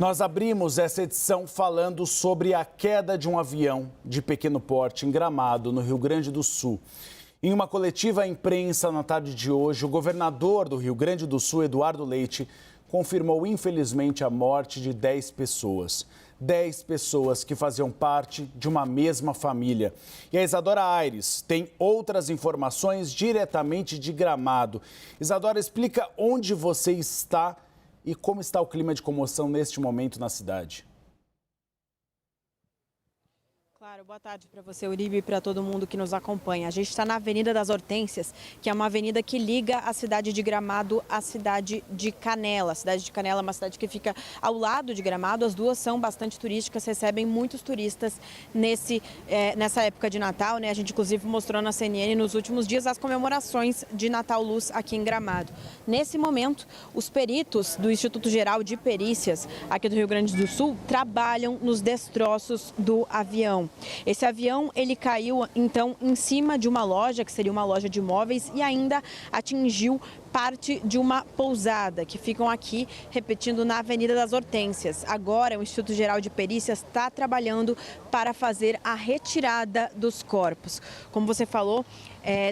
Nós abrimos essa edição falando sobre a queda de um avião de pequeno porte em Gramado, no Rio Grande do Sul. Em uma coletiva à imprensa na tarde de hoje, o governador do Rio Grande do Sul, Eduardo Leite, confirmou infelizmente a morte de 10 pessoas. 10 pessoas que faziam parte de uma mesma família. E a Isadora Aires tem outras informações diretamente de Gramado. Isadora, explica onde você está e como está o clima de comoção neste momento na cidade. Claro, boa tarde para você, Uribe, e para todo mundo que nos acompanha. A gente está na Avenida das Hortênsias, que é uma avenida que liga a cidade de Gramado à cidade de Canela. A cidade de Canela é uma cidade que fica ao lado de Gramado. As duas são bastante turísticas, recebem muitos turistas nessa época de Natal, né? A gente, inclusive, mostrou na CNN nos últimos dias as comemorações de Natal Luz aqui em Gramado. Nesse momento, os peritos do Instituto Geral de Perícias, aqui do Rio Grande do Sul, trabalham nos destroços do avião. Esse avião, ele caiu, então, em cima de uma loja, que seria uma loja de móveis, e ainda atingiu parte de uma pousada, que ficam aqui, repetindo, na Avenida das Hortênsias. Agora, o Instituto Geral de Perícias está trabalhando para fazer a retirada dos corpos. Como você falou,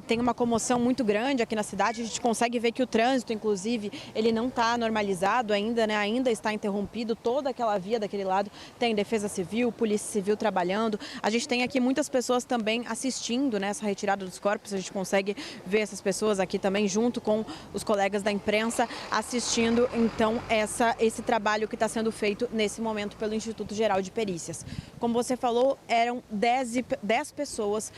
tem uma comoção muito grande aqui na cidade. A gente consegue ver que o trânsito, inclusive, ele não está normalizado ainda, né? Ainda está interrompido. Toda aquela via daquele lado tem Defesa Civil, Polícia Civil trabalhando. A gente tem aqui muitas pessoas também assistindo nessa retirada dos corpos. A gente consegue ver essas pessoas aqui também junto com os colegas da imprensa assistindo, então, esse trabalho que está sendo feito nesse momento pelo Instituto Geral de Perícias. Como você falou, eram 10 pessoas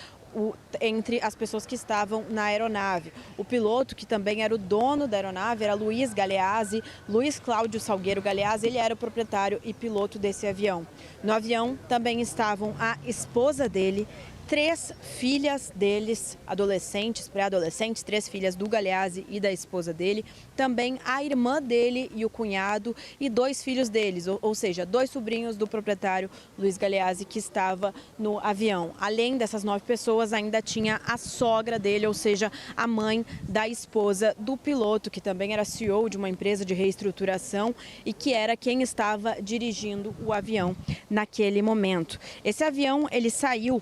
entre as pessoas que estavam na aeronave. O piloto, que também era o dono da aeronave, era Luiz Galeazzi, Luiz Cláudio Salgueiro Galeazzi, ele era o proprietário e piloto desse avião. No avião também estavam a esposa dele, 3 filhas deles, adolescentes, pré-adolescentes, 3 filhas do Galeazzi e da esposa dele, também a irmã dele e o cunhado e 2 filhos deles, ou seja, 2 sobrinhos do proprietário Luiz Galeazzi que estava no avião. Além dessas 9 pessoas, ainda tinha a sogra dele, ou seja, a mãe da esposa do piloto, que também era CEO de uma empresa de reestruturação e que era quem estava dirigindo o avião naquele momento. Esse avião, ele saiu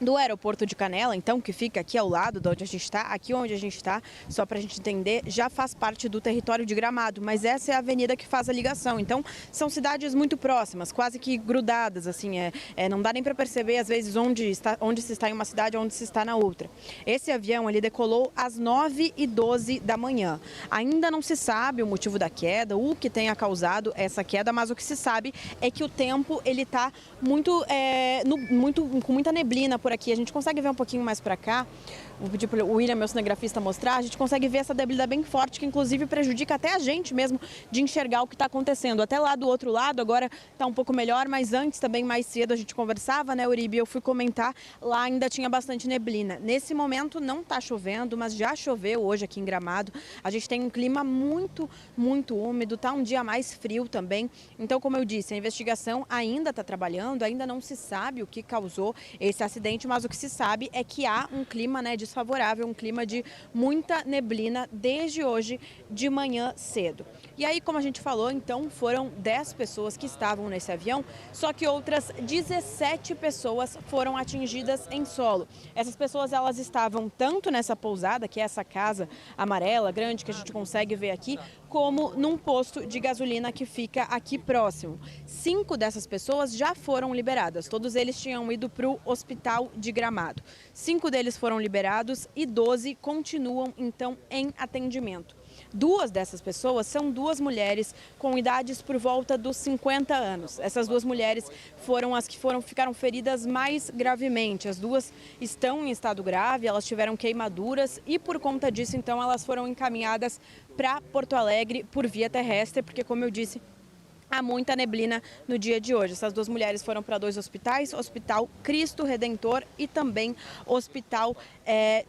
do aeroporto de Canela, então, que fica aqui ao lado de onde a gente está, aqui onde a gente está, só para a gente entender, já faz parte do território de Gramado, mas essa é a avenida que faz a ligação. Então, são cidades muito próximas, quase que grudadas, assim, não dá nem para perceber, às vezes, onde se está em uma cidade, onde se está na outra. Esse avião, ele decolou às 9h12 da manhã. Ainda não se sabe o motivo da queda, o que tenha causado essa queda, mas o que se sabe é que o tempo, ele está com muita neblina por aqui. A gente consegue ver um pouquinho mais para cá. Vou pedir para o William, meu cinegrafista, mostrar. A gente consegue ver essa neblina bem forte, que inclusive prejudica até a gente mesmo de enxergar o que está acontecendo. Até lá do outro lado, agora está um pouco melhor, mas antes também, mais cedo, a gente conversava, né, Uribe? Eu fui comentar, lá ainda tinha bastante neblina. Nesse momento não está chovendo, mas já choveu hoje aqui em Gramado. A gente tem um clima muito, muito úmido, tá um dia mais frio também. Então, como eu disse, a investigação ainda está trabalhando, ainda não se sabe o que causou esse acidente, mas o que se sabe é que há um clima, né, desfavorável, um clima de muita neblina desde hoje de manhã cedo. E aí, como a gente falou, então, foram 10 pessoas que estavam nesse avião, só que outras 17 pessoas foram atingidas em solo. Essas pessoas, elas estavam tanto nessa pousada, que é essa casa amarela, grande, que a gente consegue ver aqui, como num posto de gasolina que fica aqui próximo. 5 dessas pessoas já foram liberadas, todos eles tinham ido para o hospital de Gramado. 5 deles foram liberados e 12 continuam, então, em atendimento. 2 dessas pessoas são 2 mulheres com idades por volta dos 50 anos. Essas 2 mulheres foram as que ficaram feridas mais gravemente. As 2 estão em estado grave, elas tiveram queimaduras e por conta disso, então, elas foram encaminhadas para Porto Alegre por via terrestre, porque, como eu disse, há muita neblina no dia de hoje. Essas 2 mulheres foram para 2 hospitais, Hospital Cristo Redentor e também Hospital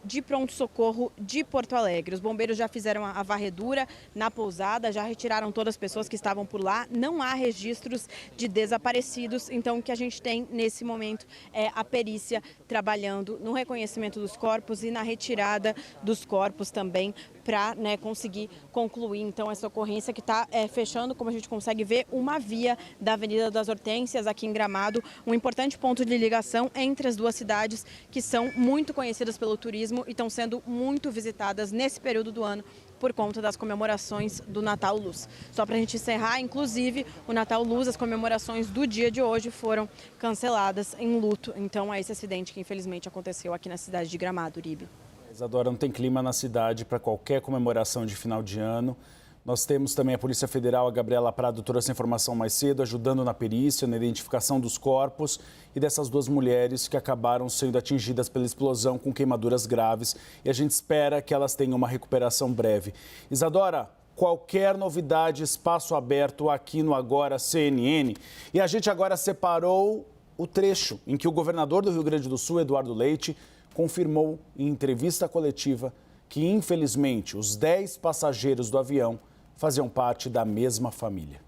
de Pronto-Socorro de Porto Alegre. Os bombeiros já fizeram a varredura na pousada, já retiraram todas as pessoas que estavam por lá. Não há registros de desaparecidos, então o que a gente tem nesse momento é a perícia trabalhando no reconhecimento dos corpos e na retirada dos corpos também para conseguir concluir então essa ocorrência que está fechando, como a gente consegue ver, uma via da Avenida das Hortênsias aqui em Gramado, um importante ponto de ligação entre as duas cidades que são muito conhecidas pelo turismo e estão sendo muito visitadas nesse período do ano por conta das comemorações do Natal Luz. Só para a gente encerrar, inclusive, o Natal Luz, as comemorações do dia de hoje foram canceladas em luto. Então, é esse acidente que infelizmente aconteceu aqui na cidade de Gramado, Uribe. Isadora, não tem clima na cidade para qualquer comemoração de final de ano. Nós temos também a Polícia Federal, a Gabriela Prado trouxe essa informação mais cedo, ajudando na perícia, na identificação dos corpos e dessas duas mulheres que acabaram sendo atingidas pela explosão com queimaduras graves. E a gente espera que elas tenham uma recuperação breve. Isadora, qualquer novidade, espaço aberto aqui no Agora CNN. E a gente agora separou o trecho em que o governador do Rio Grande do Sul, Eduardo Leite, confirmou em entrevista coletiva que, infelizmente, os 10 passageiros do avião faziam parte da mesma família.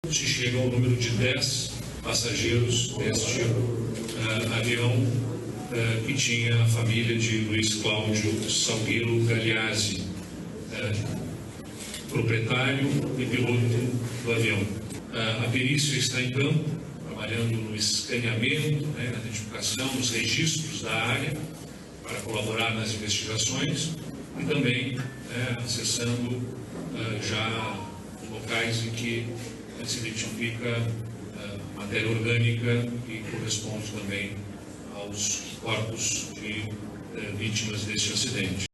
Se chega ao número de 10 passageiros deste avião que tinha a família de Luiz Cláudio Salgueiro Galeazzi, proprietário e piloto do avião. A perícia está em campo, trabalhando no escaneamento, na identificação dos registros da área, para colaborar nas investigações e também acessando já locais em que se identifica matéria orgânica que corresponde também aos corpos de vítimas deste acidente.